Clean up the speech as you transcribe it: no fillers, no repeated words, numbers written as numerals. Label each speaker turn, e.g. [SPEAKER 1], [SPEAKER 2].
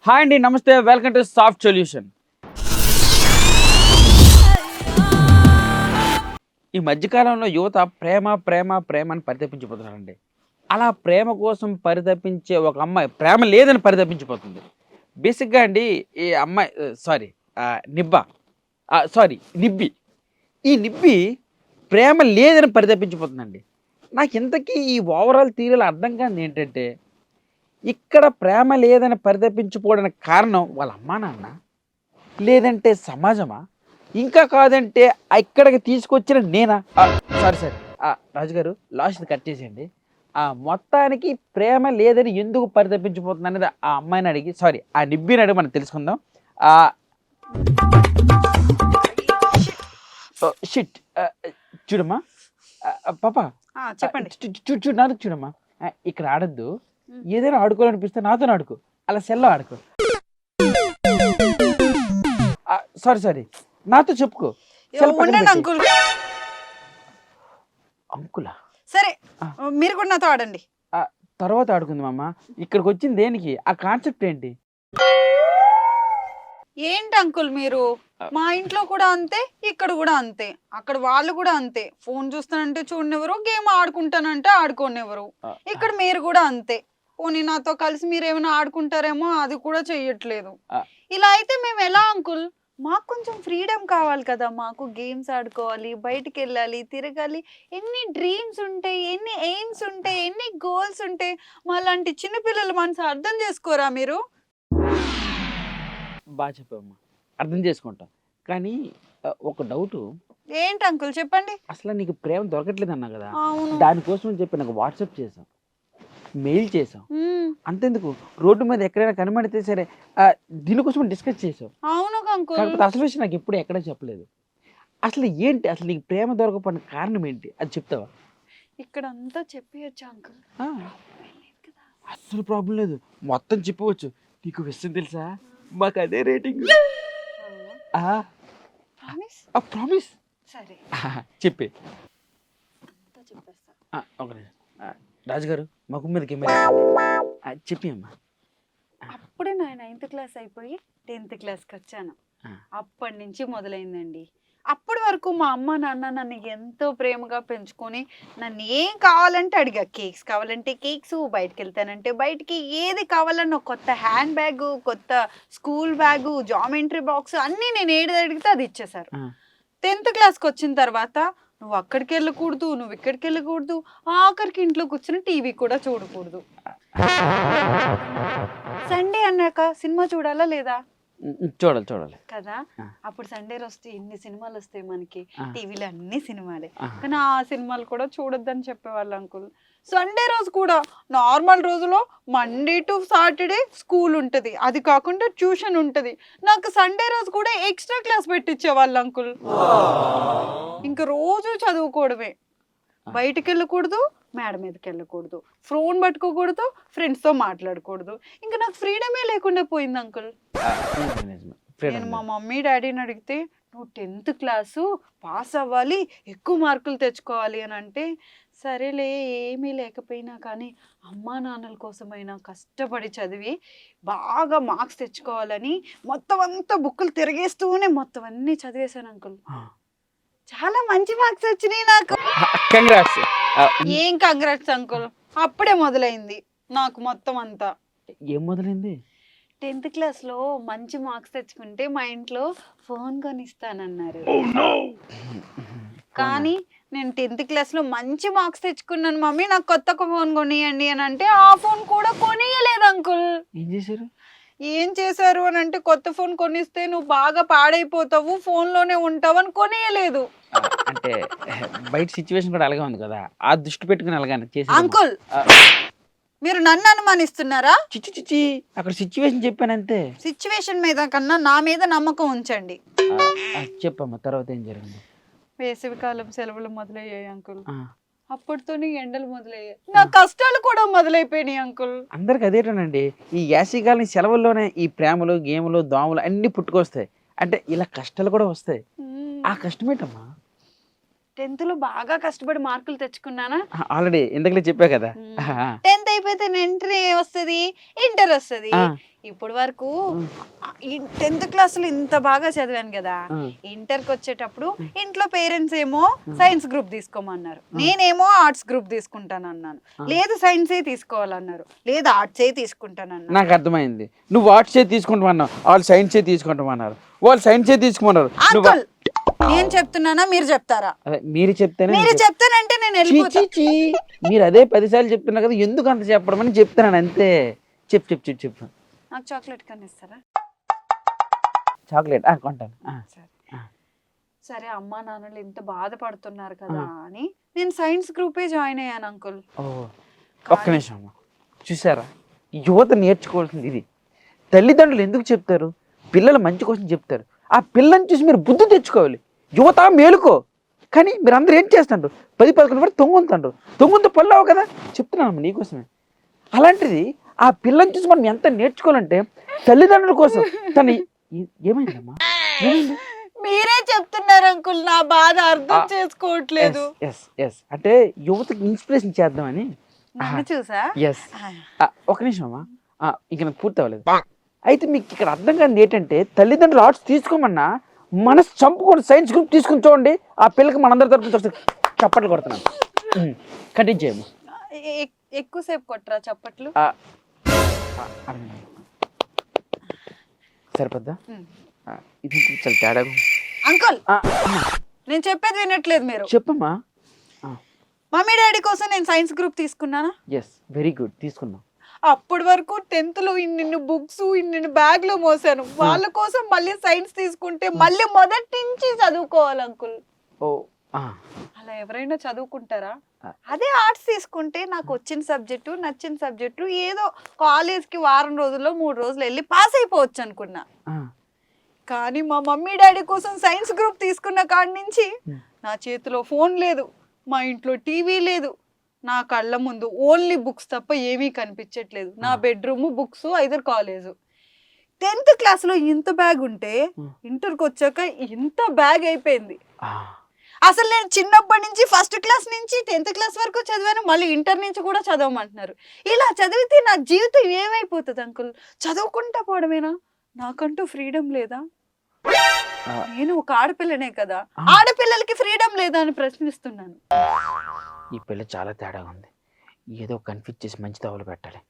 [SPEAKER 1] Hi అండి, నమస్తే, welcome to soft solution. ఈ మధ్యకాలంలో యువత ప్రేమ ప్రేమ ప్రేమ అని పరితపించిపోతున్నారండి. అలా ప్రేమ కోసం పరితపించే ఒక అమ్మాయి ప్రేమ లేదని పరితపించిపోతుంది. బేసిక్గా అండి, ఈ అమ్మాయి సారీ నిబ్బ సారీ నిబ్బి ఈ నిబ్బి ప్రేమ లేదని పరితపించిపోతుందండి. నాకు ఇంతకీ ఈ ఓవరాల్ థియరీలో అర్థం కానిది ఏంటంటే, ఇక్కడ ప్రేమ లేదని పరితపించుకోవడానికి కారణం వాళ్ళ అమ్మా నాన్న, లేదంటే సమాజమా, ఇంకా కాదంటే ఇక్కడికి తీసుకొచ్చిన నేనా? సారీ సార్, రాజుగారు లాస్ట్ కట్ చేసేయండి. మొత్తానికి ప్రేమ లేదని ఎందుకు పరితపించిపోతుంది అనేది ఆ అమ్మాయిని అడిగి, సారీ ఆ నిబ్బిని అడిగి మనం తెలుసుకుందాం. షిట్, చూడమ్మా పాప,
[SPEAKER 2] చెప్పండి.
[SPEAKER 1] చూడు నాలుగు చూడమ్మా, ఇక్కడ ఆడద్దు. ఏదైనా ఆడుకోవాలనిపిస్తే నాతో ఆడుకో, అలా సెల్లో ఆడుకో. సారీ సారీ, నాతో చెప్పుకో.
[SPEAKER 2] అంకుల్
[SPEAKER 1] అంకులా?
[SPEAKER 2] సరే, మీరు కూడా నాతో ఆడండి.
[SPEAKER 1] తర్వాత ఆడుకుందాం అమ్మ. ఇక్కడికి వచ్చింది దేనికి? ఆ కాన్సెప్ట్ ఏంటి?
[SPEAKER 2] ఏంటి అంకుల్ మీరు? మా ఇంట్లో కూడా అంతే, ఇక్కడ కూడా అంతే. అక్కడ వాళ్ళు కూడా అంతే. ఫోన్ చూస్తానంటే చూడనివ్వరు, గేమ్ ఆడుకుంటానంటే ఆడుకోనివ్వరు. ఇక్కడ మీరు కూడా అంతే. పోనీ నాతో కలిసి మీరు ఏమైనా ఆడుకుంటారేమో, అది కూడా చెయ్యట్లేదు. ఇలా అయితే మేము ఎలా అంకుల్? మాకు కొంచెం ఫ్రీడమ్ కావాలి కదా. మాకు గేమ్స్ ఆడుకోవాలి, బయటికి వెళ్ళాలి, తిరగాలి. ఎన్ని డ్రీమ్స్ ఉంటాయి, ఎన్ని ఎయిమ్స్ ఉంటాయి, ఎన్ని గోల్స్ ఉంటాయి. మా లాంటి చిన్నపిల్లల మనసు అర్థం చేసుకోరా మీరు?
[SPEAKER 1] బాగా చెప్పమ్మా, అర్థం చేసుకుంటాం. కానీ ఒక డౌట్.
[SPEAKER 2] ఏంటి అంకుల్ చెప్పండి.
[SPEAKER 1] అసలు నీకు ప్రేమ దొరకట్లేదు అన్నా కదా,
[SPEAKER 2] అవును.
[SPEAKER 1] దానికోసం అని చెప్పి నాకు వాట్సాప్ చేసాం, మెయిల్ చేసాం. అంతెందుకు, రోడ్డు మీద ఎక్కడైనా కనబడితే సరే దీనికోసం డిస్కస్ చేసాం.
[SPEAKER 2] అవును అంకుల్.
[SPEAKER 1] కాకపోతే అసలు విషయం నాకు ఎప్పుడు ఎక్కడ చెప్పలేదు. అసలు ఏంటి, అసలు నీకు ప్రేమ దొరకపోయిన కారణం ఏంటి, అది చెప్తావా?
[SPEAKER 2] ఇక్కడ అంతా చెప్పేయచ్చు అంకుల్.
[SPEAKER 1] అసలు ప్రాబ్లం లేదు, మొత్తం చెప్పవచ్చు. నీకు విషయం తెలుసా, మాకు అదే రేటింగ్. ప్రామిస్.
[SPEAKER 2] సరే
[SPEAKER 1] చెప్పే.
[SPEAKER 2] చెప్పేస్తా.
[SPEAKER 1] ఒక రాజుగారు మగం మీద కెమెరా చెప్పి అమ్మా.
[SPEAKER 2] అప్పుడే నా 9th క్లాస్ అయిపోయి 10th క్లాస్కి వచ్చాను. అప్పటి నుంచి మొదలైందండి. అప్పటి వరకు మా అమ్మ నాన్న నన్ను ఎంతో ప్రేమగా పెంచుకొని నన్ను ఏం కావాలంటే అడిగా. కేక్స్ కావాలంటే కేక్స్, బయటకు వెళ్తానంటే బయటికి, ఏది కావాలన్నా కొత్త హ్యాండ్ బ్యాగ్, కొత్త స్కూల్ బ్యాగు, జామెంట్రీ బాక్స్ అన్నీ నేను ఏది అడిగితే అది ఇచ్చేసారు. 10th క్లాస్కి వచ్చిన తర్వాత నువ్వు అక్కడికి వెళ్ళకూడదు, నువ్వు ఇక్కడికి వెళ్ళకూడదు, ఆఖరికి ఇంట్లో కూర్చొని టీవీ కూడా చూడకూడదు. సండే అన్నాక సినిమా చూడాలా లేదా?
[SPEAKER 1] చూడాలి
[SPEAKER 2] కదా. అప్పుడు సండే వస్తే ఎన్ని సినిమాలు వస్తాయి మనకి, టీవీలో అన్ని సినిమాలే. కానీ ఆ సినిమాలు కూడా చూడొద్దని చెప్పేవాళ్ళు అంకుల్. సండే రోజు కూడా నార్మల్ రోజులో మండే టు సాటర్డే స్కూల్ ఉంటుంది, అది కాకుండా ట్యూషన్ ఉంటుంది. నాకు సండే రోజు కూడా ఎక్స్ట్రా క్లాస్ పెట్టించేవాళ్ళు అంకుల్. ఇంకా రోజు చదువుకోవడమే. బయటికి వెళ్ళకూడదు, మేడ మీదకి వెళ్ళకూడదు, ఫోన్ పట్టుకోకూడదు, ఫ్రెండ్స్తో మాట్లాడకూడదు. ఇంకా నాకు ఫ్రీడమే లేకుండా పోయింది అంకుల్. నేను మా మమ్మీ డాడీని అడిగితే, నువ్వు 10th క్లాసు పాస్ అవ్వాలి, ఎక్కువ మార్కులు తెచ్చుకోవాలి అని అంటే, సరేలే ఏమీ లేకపోయినా కానీ అమ్మా నాన్నల కోసమైనా కష్టపడి చదివి బాగా మార్క్స్ తెచ్చుకోవాలని మొత్తం అంతా బుక్కులు తిరిగేస్తూనే మొత్తం అన్నీ చదివేశాను అంకుల్. చాలా మంచి మార్క్స్ వచ్చినాయి నాకు.
[SPEAKER 1] కంగ్రాట్స్.
[SPEAKER 2] ఏం కంగ్రాట్స్ అంకుల్, అప్పుడే మొదలైంది నాకు మొత్తం అంతా.
[SPEAKER 1] ఏం మొదలైంది?
[SPEAKER 2] 10th క్లాస్లో మంచి మార్క్స్ తెచ్చుకుంటే మా ఇంట్లో ఫోన్ కొనిస్తానన్నారు. కానీ నేను 10th క్లాస్లో మంచి మార్క్స్ తెచ్చుకున్నాను మమ్మీ, నాకు కొత్త ఫోన్ కొనియండి అని అంటే ఆ ఫోన్ కూడా కొనియలేదు అంకుల్.
[SPEAKER 1] ఏం చేశారు?
[SPEAKER 2] ఏం చేశారు అని అంటే, కొత్త ఫోన్ కొనిస్తే నువ్వు బాగా పాడైపోతావు, ఫోన్లోనే ఉంటావు అని కొనియలేదు.
[SPEAKER 1] అంటే బయట సిచ్యువేషన్ కూడా అలాగే ఉంది కదా, ఆ దృష్టి పెట్టుకుని అలాగే చేసి.
[SPEAKER 2] అంకుల్ మీరు నన్ను అనుమానిస్తున్నారా?
[SPEAKER 1] చిచ్చి అక్కడ సిచ్యువేషన్ చెప్పానంతే.
[SPEAKER 2] సిచ్యువేషన్ మీద కన్నా నా మీద నమ్మకం ఉంచండి.
[SPEAKER 1] చెప్పమ్మా, తర్వాత ఏం జరిగింది?
[SPEAKER 2] వేసవికాలం సెలవులు మొదలయ్యాయి అంకుల్. అప్పటితోనే ఎండలు మొదలయ్యాయి, నా కష్టాలు కూడా మొదలైపోయినాయి అంకుల్.
[SPEAKER 1] అందరికి అదేటనండి, ఈ యాసికాలం సెలవుల్లోనే ఈ ప్రేమలు, గేములు, దోమలు అన్ని పుట్టుకొస్తాయి. అంటే ఇలా కష్టాలు కూడా వస్తాయి. ఆ కష్టమేటమ్మా?
[SPEAKER 2] 10th లో బాగా కష్టపడి మార్కులు తెచ్చుకున్నానా?
[SPEAKER 1] ఆల్రెడీ ఇంతకులే చెప్పా కదా.
[SPEAKER 2] 10th అయిపోతే వెంటనే వస్తుంది, ఇంటర్ వస్తుంది.
[SPEAKER 1] ఆ.
[SPEAKER 2] ఇప్పటి వరకు 10th క్లాసులో ఇంత బాగా చదివాను కదా,
[SPEAKER 1] ఆ.
[SPEAKER 2] ఇంటర్కి వచ్చేటప్పుడు ఇంట్లో పేరెంట్స్ ఏమో సైన్స్ గ్రూప్ తీసుకోమన్నారు, నేనేమో ఆర్ట్స్ గ్రూప్ తీసుకుంటాను అన్నాను. లేదు సైన్సే తీసుకోవాలన్నారు, లేదు ఆర్ట్సే తీసుకుంటానన్నా.
[SPEAKER 1] నాకు అర్థమైంది. నువ్వు ఆర్ట్సే తీసుకుంటామన్నావు, వాళ్ళు సైన్సే తీసుకుంటామన్నారు. వాళ్ళు సైన్సే తీసుకోమన్నారు. నువ్వు
[SPEAKER 2] అంకుల్ నేను చెప్తున్నానా మీరు చెప్తారా?
[SPEAKER 1] అదే మీరు చెప్తేనే
[SPEAKER 2] మీరు చెప్తానంటే నేను
[SPEAKER 1] చీ,
[SPEAKER 2] వెళ్ళిపోతా.
[SPEAKER 1] చీ, చీ. మీరు అదే 10 సార్లు చెప్తున్నా కదా, ఎందుకు అంత చెప్పడం అని చెప్తున్నాను అంతే. చెప్పు.
[SPEAKER 2] నాకు చాక్లెట్ కన్నా ఇస్తారా?
[SPEAKER 1] చాక్లెట్ కొంటాను.
[SPEAKER 2] సరే సరే, అమ్మా నాన్నలు ఇంత బాధపడుతున్నారు కదా అని నేను సైన్స్ గ్రూపే జాయిన్ అయ్యాను అంకుల్.
[SPEAKER 1] ఓ ఒక్క నిమిషం అమ్మా. చూసారా, యువత నేర్చుకోవాల్సింది ఇది. తల్లిదండ్రులు ఎందుకు చెప్తారు? పిల్లల మంచి కోసం చెప్తారు. ఆ పిల్లని చూసి మీరు బుద్ధి తెచ్చుకోవాలి. యువత మేలుకో. కానీ మీరు అందరూ ఏం చేస్తుంటారు? 10-11 వరకు తొంగుంతో పళ్ళావు కదా. చెప్తున్నాను నీకోసమే. అలాంటిది ఆ పిల్లని చూసి మనం ఎంత నేర్చుకోవాలంటే తల్లిదండ్రుల కోసం తన ఏమైందమ్మా? ఏమైంది?
[SPEAKER 2] మీరే చెప్తున్నారు అంకుల్, నా బాధ అర్థం చేసుకోవట్లేదు.
[SPEAKER 1] ఎస్ అంటే యువతకి ఇన్స్పిరేషన్ చేద్దామని.
[SPEAKER 2] నన్ను చూసా?
[SPEAKER 1] ఎస్. ఒక నిమిషం అమ్మా, ఇంక నాకు పూర్తి అవ్వలేదు. అయితే మీకు ఇక్కడ అర్థం కాదు ఏంటంటే, తల్లిదండ్రులు ఆర్ట్స్ తీసుకోమన్నా మనసు చంపుకొని సైన్స్ గ్రూప్ తీసుకుని చూడండి. ఆ పిల్లకి మనందరి తరపున చప్పట్లు కొడుతున్నాను. కంటిన్యూ చేయము.
[SPEAKER 2] ఎక్కువసేపు కొట్టరా చప్పట్లు?
[SPEAKER 1] సరిపోద్దా? ఇది చాలా తేడా.
[SPEAKER 2] అంకుల్ నేను చెప్పేది వినట్లేదు మీరు.
[SPEAKER 1] చెప్పమ్మా.
[SPEAKER 2] మమ్మీ డాడీ కోసం నేను సైన్స్ గ్రూప్ తీసుకున్నానా?
[SPEAKER 1] ఎస్, వెరీ గుడ్, తీసుకున్నాం.
[SPEAKER 2] అప్పటి వరకు 10th లో ఇన్ని బుక్స్ ఇన్ని బ్యాగ్ లో మోసాను, వాళ్ళ కోసం మళ్ళీ సైన్స్ తీసుకుంటే మళ్ళీ మొదటి నుంచి చదువుకోవాలి అంకుల్.
[SPEAKER 1] ఓ
[SPEAKER 2] అలా ఎవరైనా చదువుకుంటారా? అదే ఆర్ట్స్ తీసుకుంటే నాకు వచ్చిన సబ్జెక్టు నచ్చిన సబ్జెక్టు ఏదో కాలేజ్కి వారం రోజుల్లో 3 రోజులు వెళ్ళి పాస్ అయిపోవచ్చు అనుకున్నా. కానీ మా మమ్మీ డాడీ కోసం సైన్స్ గ్రూప్ తీసుకున్న కాడి నుంచి నా చేతిలో ఫోన్ లేదు, మా ఇంట్లో టీవీ లేదు, నా కళ్ళ ముందు ఓన్లీ బుక్స్ తప్ప ఏమీ కనిపించట్లేదు. నా bedroom books, either college. 10th క్లాస్లో ఇంత బ్యాగ్ ఉంటే ఇంటర్కి వచ్చాక ఇంత బ్యాగ్ అయిపోయింది. అసలు నేను చిన్నప్పటి నుంచి 1st క్లాస్ నుంచి 10th క్లాస్ వరకు చదివాను, మళ్ళీ ఇంటర్ నుంచి కూడా చదవమంటున్నారు. ఇలా చదివితే నా జీవితం ఏమైపోతుంది అంకుల్? చదువుకుంటా పోవడమేనా? నాకంటూ ఫ్రీడమ్ లేదా? నేను ఒక ఆడపిల్లనే కదా, ఆడపిల్లలకి ఫ్రీడమ్ లేదా అని ప్రశ్నిస్తున్నాను.
[SPEAKER 1] ఈ పిల్ల చాలా తేడాగా ఉంది. ఏదో కన్ఫ్యూజ్ చేసి మంచి తవలు పెట్టాలి.